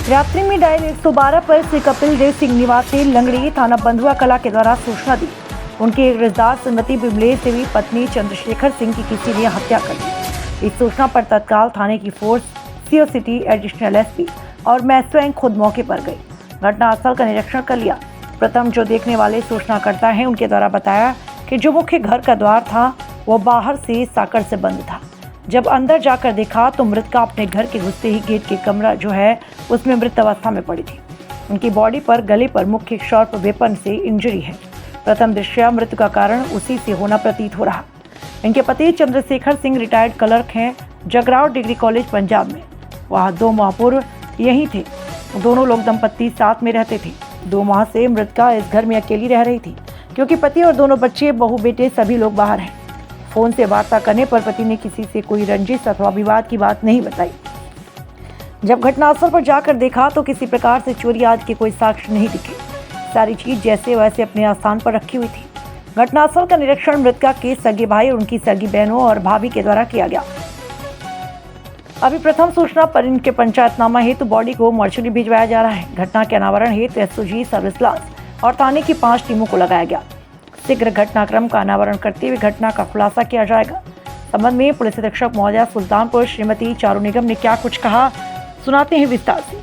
रात्रि में डायल 112 पर श्री कपिल देव सिंह निवासी लंगड़ी थाना बंधुआ कला के द्वारा सूचना दी। उनके एक रिश्तेदार श्रीमती बिमलेश देवी पत्नी चंद्रशेखर सिंह की किसी ने हत्या कर दी। इस सूचना पर तत्काल थाने की force, CO city, additional SP और मैं स्वयं खुद मौके पर गई। घटनास्थल का निरीक्षण कर लिया। प्रथम जो देखने वाले सूचनाकर्ता हैं उनके द्वारा बताया कि जो मुख्य घर का द्वार था वो बाहर से साकर से बंद था। जब अंदर जाकर देखा तो मृतका अपने घर के घुसते ही गेट की कमरा जो है उसमें मृत अवस्था में पड़ी थी। उनकी बॉडी पर गले पर मुख्य शार्प वेपन से इंजरी है। प्रथम दृष्टया मृत्यु का कारण उसी से होना प्रतीत हो रहा। इनके पति चंद्रशेखर सिंह रिटायर्ड क्लर्क हैं जगराव डिग्री कॉलेज पंजाब में। वहाँ 2 माह पूर्व यहीं थे। दोनों लोग दंपत्ति साथ में रहते थे। 2 माह से मृतका इस घर में अकेली रह रही थी क्योंकि पति और दोनों बच्चे, बहू, बेटे सभी लोग बाहर हैं। फोन से वार्ता करने पर पति ने किसी से कोई रंजिश अथवा विवाद की बात नहीं बताई। जब घटनास्थल पर जाकर देखा तो किसी प्रकार से चोरी आदि के कोई साक्ष्य नहीं दिखे। सारी चीज जैसे वैसे अपने स्थान पर रखी हुई थी। घटनास्थल का निरीक्षण मृतका के सगे भाई और उनकी सगी बहनों और भाभी के द्वारा किया गया। अभी प्रथम सूचना पर इनके पंचायतनामा हेतु बॉडी को मोर्चरी भिजवाया जा रहा है। घटना के अनावरण हेतु एसओजी, सर्विस और थाने की 5 टीमों को लगाया गया। शीघ्र घटनाक्रम का अनावरण करते हुए घटना का खुलासा किया जाएगा। संबंध में पुलिस अधीक्षक महोदया सुल्तानपुर श्रीमती चारू निगम ने क्या कुछ कहा, सुनाते हैं विस्तार से।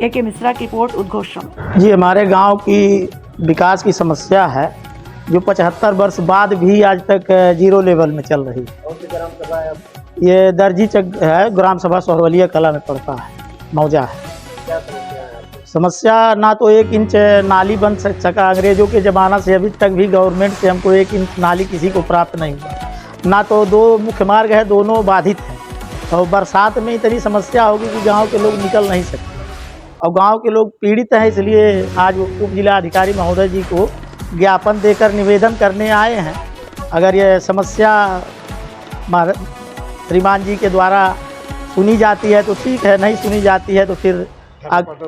AK मिश्रा की रिपोर्ट, उद्घोषण। जी, हमारे गांव की विकास की समस्या है जो 75 वर्ष बाद भी आज तक 0 लेवल में चल रही है। ये दर्जी चक है, ग्राम सभा सोहरवलिया कला में पड़ता है, मौजा है। समस्या ना तो 1 इंच नाली बन सका। अंग्रेजों के ज़माना से अभी तक भी गवर्नमेंट से हमको 1 इंच नाली किसी को प्राप्त नहीं हुआ। ना तो 2 मुख्य मार्ग है, दोनों बाधित हैं। और बरसात में इतनी समस्या होगी कि गांव के लोग निकल नहीं सकते और गांव के लोग पीड़ित हैं। इसलिए आज उप जिला अधिकारी महोदय जी को ज्ञापन देकर निवेदन करने आए हैं। अगर ये समस्या श्रीमान जी के द्वारा सुनी जाती है तो ठीक है, नहीं सुनी जाती है तो फिर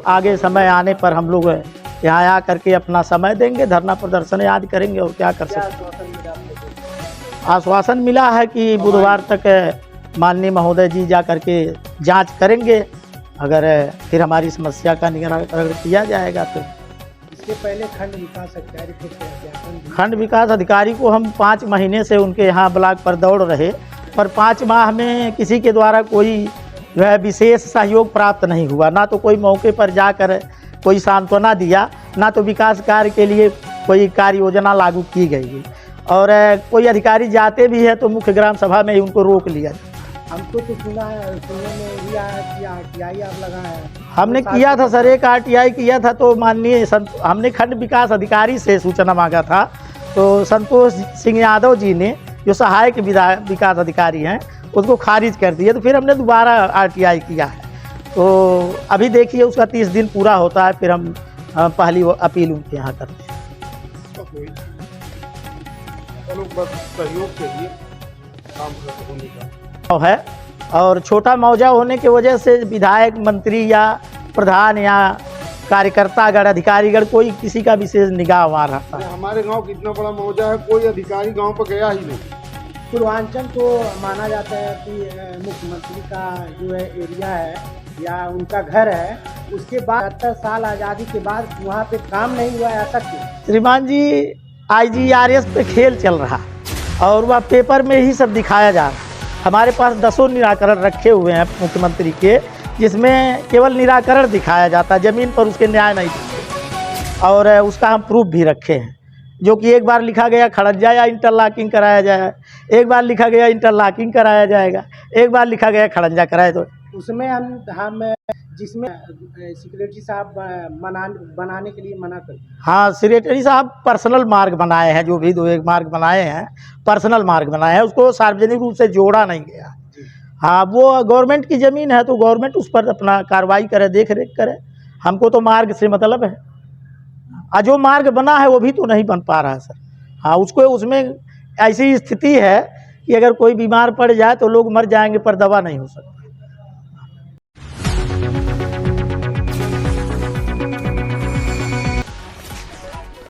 आगे समय आने पर हम लोग यहाँ आ करके अपना समय देंगे, धरना प्रदर्शन याद करेंगे और क्या कर सकते। आश्वासन मिला है कि बुधवार तक माननीय महोदय जी जा करके जांच करेंगे। अगर फिर हमारी समस्या का निराकरण किया जाएगा तो इसके पहले खंड विकास अधिकारी को हम 5 महीने से उनके यहाँ ब्लॉक पर दौड़ रहे, पर 5 माह में किसी के द्वारा कोई जो है विशेष सहयोग प्राप्त नहीं हुआ। ना तो कोई मौके पर जाकर कोई सांत्वना दिया, ना तो विकास कार्य के लिए कोई कार्य योजना लागू की गई। और कोई अधिकारी जाते भी है तो मुख्य ग्राम सभा में ही उनको रोक लिया। हमको तो सुना है, सुनने में भी आया कि RTI आप लगाए हैं। हमने किया था सर, एक RTI किया था तो माननीय हमने खंड विकास अधिकारी से सूचना मांगा था तो संतोष सिंह यादव जी ने, जो सहायक विकास अधिकारी हैं, उसको खारिज कर दिया। तो फिर हमने दोबारा RTI किया है। तो अभी देखिए उसका 30 दिन पूरा होता है, फिर हम पहली अपील उनके यहाँ करते हैं। सहयोग के लिए काम होने का है और छोटा मौजा होने की वजह से विधायक, मंत्री या प्रधान या कार्यकर्ता अगर अधिकारीगण कोई किसी का विशेष निगाह वहाँ रहता है। हमारे गांव कितना बड़ा मौजा है, कोई अधिकारी गांव पर गया ही नहीं। पूर्वांचल तो माना जाता है कि मुख्यमंत्री का जो है एरिया है या उनका घर है, उसके बाद 70 साल आज़ादी के बाद वहाँ पे काम नहीं हुआ, ऐसा क्यों? श्रीमान जी, IGRS पे खेल चल रहा और वह पेपर में ही सब दिखाया जा रहा। हमारे पास 10 निराकरण रखे हुए हैं मुख्यमंत्री के, जिसमें केवल निराकरण दिखाया जाता है, ज़मीन पर उसके न्याय नहीं दिखते। और उसका हम प्रूफ भी रखे हैं, जो कि एक बार लिखा गया खड़ंजा या इंटरलॉकिंग कराया जाए, एक बार लिखा गया इंटरलॉकिंग कराया जाएगा, एक बार लिखा गया खड़ंजा कराया। तो उसमें हम जिसमें सेक्रेटरी साहब बनाने के लिए मना कर। हाँ, सेक्रेटरी साहब पर्सनल मार्ग बनाए हैं, जो भी 2-1 मार्ग बनाए हैं, पर्सनल मार्ग बनाए हैं, उसको सार्वजनिक रूप से जोड़ा नहीं गया। हाँ, वो गवर्नमेंट की ज़मीन है तो गवर्नमेंट उस पर अपना कार्रवाई करे, देख रेख करे। हमको तो मार्ग से मतलब है। जो मार्ग बना है वो भी तो नहीं बन पा रहा है सर। हाँ, उसको उसमें ऐसी स्थिति है कि अगर कोई बीमार पड़ जाए तो लोग मर जाएंगे पर दवा नहीं हो सकता।